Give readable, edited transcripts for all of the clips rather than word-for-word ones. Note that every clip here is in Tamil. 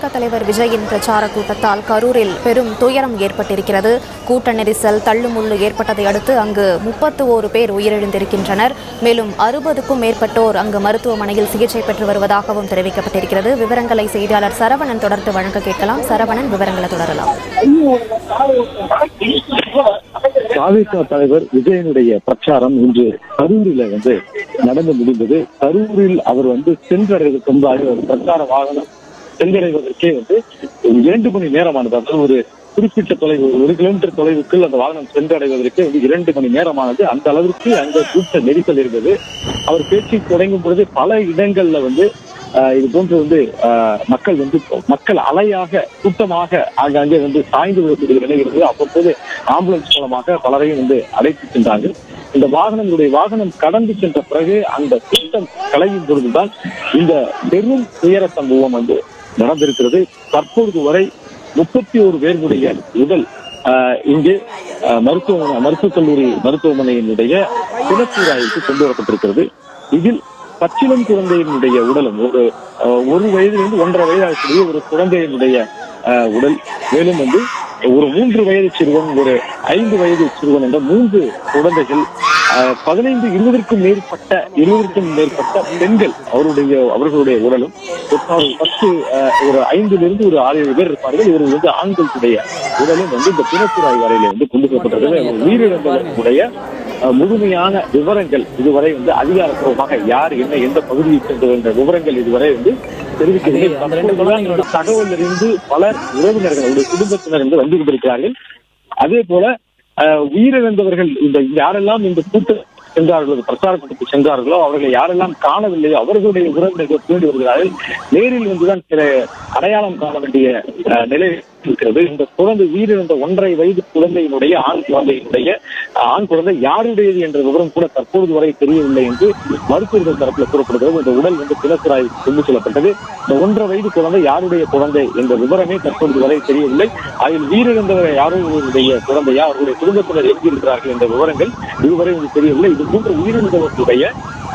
தாவேக தலைவர் விஜயின் பிரச்சார கூட்டத்தால் கரூரில் பெரும் துயரம் ஏற்பட்டிருக்கிறது. கூட்ட நெரிசல் தள்ளுமுள்ளு ஏற்பட்டதை அடுத்து அங்கு 31 பேர் உயிரிழந்திருக்கின்றனர். மேலும் 60க்கும் மேற்பட்டோர் அங்கு மருத்துவமனையில் சிகிச்சை பெற்று வருவதாகவும் தெரிவிக்கப்பட்டிருக்கிறது. விவரங்களை செய்தியாளர் சரவணன் தொடர்ந்து வழங்க கேட்கலாம். சரவணன், விவரங்களை தொடரலாம். தாவேக தலைவர் விஜயனுடைய பிரச்சாரம் இன்று கரூரில் நடந்து முடிந்தது. கரூரில் அவர் சென்றடைவதற்கு முன்பாக பிரச்சார வாகனம் சென்றடைவதற்கே 2 மணி நேரமானது. அதாவது ஒரு குறிப்பிட்ட தொலைவு 1 கிலோமீட்டர் தொலைவுக்குள் அந்த வாகனம் சென்றடைவதற்கு 2 மணி நேரமானது. அந்த அளவிற்கு அங்க கூட்ட நெரிசல் இருந்தது. அவர் பேச்சு தொடங்கும் பொழுது பல இடங்கள்ல இது போன்று மக்கள் அலையாக கூட்டமாக ஆங்காங்கே சாய்ந்து விடக்கூடிய நிலை இருந்தது. அவ்வப்போது ஆம்புலன்ஸ் மூலமாக பலரையும் அழைத்து சென்றார்கள். இந்த வாகனம் கடந்து சென்ற பிறகு அந்த கூட்டம் கலையும் பொழுதுதான் இந்த பெரும் துயர சம்பவம் நடந்திருக்கிறது. தற்பொழுது வரை 31 பேருடைய உடல் இங்கே மருத்துவக் கல்லூரி மருத்துவமனையினுடைய பிணக்கூறாய்வுக்கு கொண்டு வரப்பட்டிருக்கிறது. இதில் பச்சிளம் குழந்தையினுடைய உடலும் ஒரு வயதிலிருந்து 1.5 வயதாகக்கூடிய ஒரு குழந்தையினுடைய உடல், மேலும் ஒரு 3 வயது சிறுவன், ஒரு 5 வயது சிறுவன் என்ற 3 குழந்தைகள், 15-20க்கும் மேற்பட்ட பெண்கள் அவர்களுடைய உடலும், ஒரு 5லிருந்து ஒரு 6-7 பேர் இருப்பார்கள். இவர்கள் ஆண்களுடைய உடலும் இந்த பிணக்கூறாய்வு அறையில கொண்டு வரப்பட்டது. உயிரிழந்தவர்களுடைய முழுமையான விவரங்கள் இதுவரை அதிகாரப்பூர்வமாக யார் என்ன எந்த பகுதியை சேர்ந்தது என்ற விவரங்கள் இதுவரை தெரிவிக்கவில்லை. தகவல் அறிந்து பலர் உறவினர்கள் குடும்பத்தினர் வந்து கொண்டிருக்கிறார்கள். அதே போல உயிரிழந்தவர்கள் யாரெல்லாம் இந்த கூட்ட சென்றார்களோ, பிரச்சார கூட்டத்துக்கு சென்றார்களோ, அவர்களை யாரெல்லாம் காணவில்லையோ அவர்களுடைய உறவினர்கள் தேடி வருகிறார்கள். நேரில் வந்துதான் சில அடையாளம் காண வேண்டிய நிலை இருக்கிறது. இந்த குழந்தை உயிரிழந்த 1.5 வயது குழந்தையினுடைய ஆண் குழந்தை யாருடையது என்ற விவரம் கூட தற்போது வரை தெரியவில்லை என்று மருத்துவர்கள் தரப்பில் கூறப்படுகிறது. இந்த உடல் பிணக்கூறாய்வுக்கு கொண்டு செல்லப்பட்டது. இந்த 1.5 வயது குழந்தை யாருடைய குழந்தை என்ற விவரமே தற்போது வரை தெரியவில்லை. அதில் உயிரிழந்தவர் யாருடைய குழந்தையா, அவருடைய குடும்பத்தினர் எங்கிருக்கிறார்கள் என்ற விவரங்கள் இதுவரை தெரியவில்லை. இது போன்ற உயிரிழந்தவர்களுடைய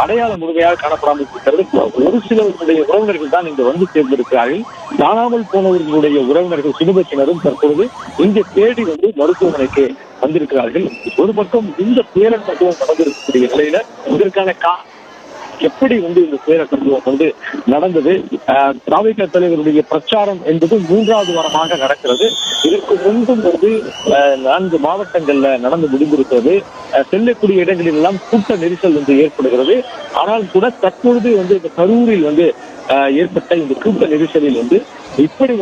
அடையாளம் முழுமையாக காணப்படாமல் இருக்கிறது. ஒரு சிலருடைய உறவினர்கள் தான் இங்கு சேர்ந்திருக்கிறார்கள். காணாமல் போனவர்களுடைய உறவினர்கள் குடும்பத்தினரும் தற்பொழுது இங்கே தேடி மருத்துவமனைக்கு வந்திருக்கிறார்கள். ஒரு பக்கம் இந்த துயர சம்பவம் நடந்திருக்கக்கூடிய நிலையில இதற்கான எப்படி இந்த துயர சம்பவம் நடந்தது. தாவேக தலைவருடைய பிரச்சாரம் என்பது 3வது வாரமாக நடக்கிறது. இதற்கு முன்பும் 4 மாவட்டங்கள்ல நடந்து முடிந்திருக்கிறது. செல்லக்கூடிய இடங்களில் எல்லாம் கூட்ட நெரிசல் ஏற்படுகிறது. ஆனால் கூட தற்பொழுது இந்த கரூரில் ஏற்பட்ட இந்த கூட்ட நெரிசலில் இப்படி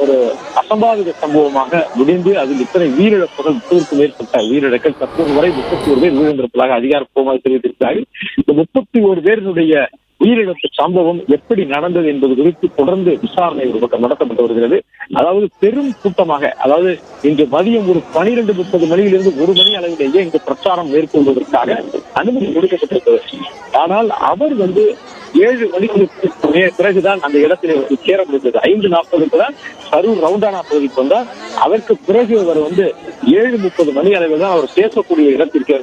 ஒரு அசம்பாவித சம்பவமாக முடிந்து அதில் இத்தனை உயிரிழப்புகள் 30க்கும் மேற்பட்ட உயிரிழப்புகள் தற்போது வரை 31 பேர் உயிரிழந்திருப்பதாக அதிகாரப்பூர்வமாக தெரிவித்திருக்கிறார்கள். இந்த 31 பேருடைய உயிரிழப்பு சம்பவம் எப்படி நடந்தது என்பது குறித்து தொடர்ந்து விசாரணை ஒரு பக்கம் நடத்தப்பட்டு வருகிறது. அதாவது பெரும் கூட்டமாக, அதாவது இன்று மதியம் ஒரு 12:30 மணியிலிருந்து 1 மணி அளவிலேயே இந்த பிரச்சாரம் மேற்கொள்வதற்காக அனுமதி கொடுக்கப்பட்டிருக்கிறது. ஆனால் அவர் 7 மணிக்கு பிறகுதான் அந்த இடத்திலே சேர முடிந்தது. 5:40க்கு தான் கரூர் ரவுண்டானா பகுதிக்கு வந்தார். அதற்கு பிறகு அவர் 7:30 மணி அளவில் தான் அவர் பேசக்கூடிய இடத்திற்கு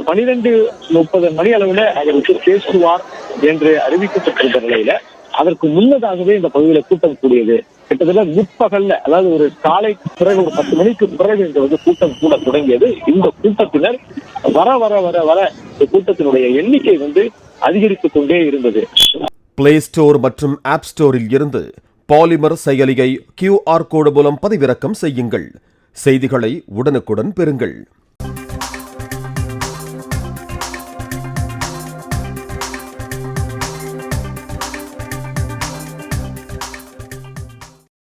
12:30 மணி அளவில் அவருக்கு பேசுவார் என்று அறிவிக்கப்பட்டிருந்த நிலையில அதற்கு முன்னதாகவே இந்த பகுதியில கூட்டம் கூடியது. கிட்டத்தட்ட முற்பகல்ல, அதாவது ஒரு காலை பிறகு ஒரு 10 மணிக்கு பிறகு இந்த கூட்டம் கூட தொடங்கியது. இந்த கூட்டத்தினர் வர வர வர வர இந்த கூட்டத்தினுடைய எண்ணிக்கை அதிகரித்துக் கொண்டே இருந்தது. பிளே ஸ்டோர் மற்றும் ஆப் ஸ்டோரில் இருந்து பாலிமர் செயலியை QR கோடு மூலம் பதிவிறக்கம் செய்யுங்கள். செய்திகளை உடனுக்குடன் பெறுங்கள்.